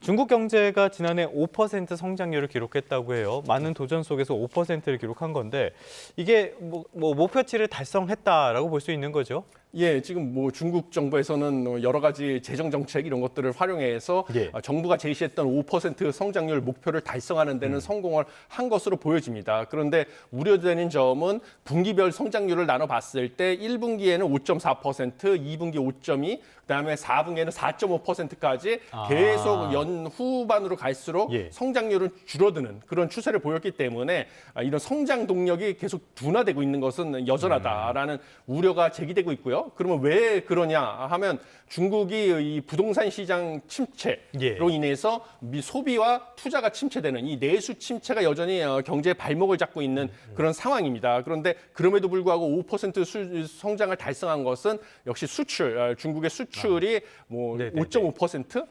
중국 경제가 지난해 5% 성장률을 기록했다고 해요. 많은 도전 속에서 5%를 기록한 건데 이게 뭐 목표치를 달성했다라고 볼 수 있는 거죠? 예, 지금 뭐 중국 정부에서는 여러 가지 재정 정책 이런 것들을 활용해서 예. 정부가 제시했던 5% 성장률 목표를 달성하는 데는 성공을 한 것으로 보여집니다. 그런데 우려되는 점은 분기별 성장률을 나눠봤을 때 1분기에는 5.4%, 2분기 5.2, 그다음에 4분기에는 4.5%까지 계속 연 후반으로 갈수록 예. 성장률은 줄어드는 그런 추세를 보였기 때문에 이런 성장 동력이 계속 둔화되고 있는 것은 여전하다라는 우려가 제기되고 있고요. 그러면 왜 그러냐 하면 중국이 이 부동산 시장 침체로 예. 인해서 소비와 투자가 침체되는 이 내수 침체가 여전히 경제의 발목을 잡고 있는 그런 상황입니다. 그런데 그럼에도 불구하고 5% 성장을 달성한 것은 역시 수출, 중국의 수출이 뭐 네네네. 5.5%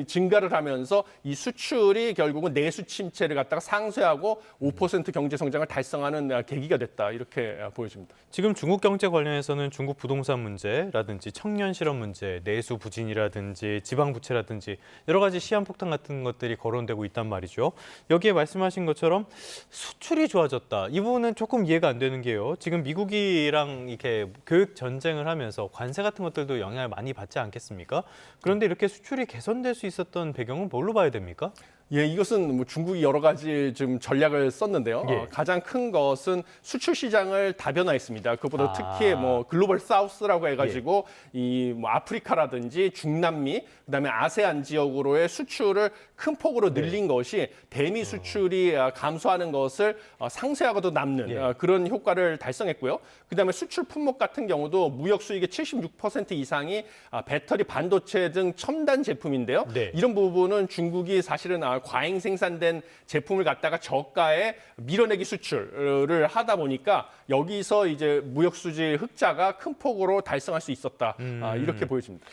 증가를 하면서 이 수출이 결국은 내수 침체를 갖다가 상쇄하고 5% 경제 성장을 달성하는 계기가 됐다 이렇게 보여집니다. 지금 중국 경제 관련해서는 중국 부동산 문제라든지 청년 실업 문제, 내수 부진이라든지 지방 부채라든지 여러 가지 시한폭탄 같은 것들이 거론되고 있단 말이죠. 여기에 말씀하신 것처럼 수출이 좋아졌다. 이 부분은 조금 이해가 안 되는 게요. 지금 미국이랑 이렇게 교육 전쟁을 하면서 관세 같은 것들도 영향을 많이 받지 않겠습니까? 그런데 이렇게 수출이 개선될 수 있었던 배경은 뭘로 봐야 됩니까? 예, 이것은 뭐 중국이 여러 가지 좀 전략을 썼는데요. 예. 가장 큰 것은 수출 시장을 다변화했습니다. 그보다 특히 뭐 글로벌 사우스라고 해가지고 이 뭐 아프리카라든지 중남미, 그다음에 아세안 지역으로의 수출을 큰 폭으로 늘린 것이 대미 수출이 감소하는 것을 상쇄하고도 남는 그런 효과를 달성했고요. 그다음에 수출 품목 같은 경우도 무역 수익의 76% 이상이 배터리, 반도체 등 첨단 제품인데요. 네. 이런 부분은 중국이 사실은 과잉 생산된 제품을 갖다가 저가에 밀어내기 수출을 하다 보니까 여기서 이제 무역 수지 흑자가 큰 폭으로 달성할 수 있었다. 이렇게 보여집니다.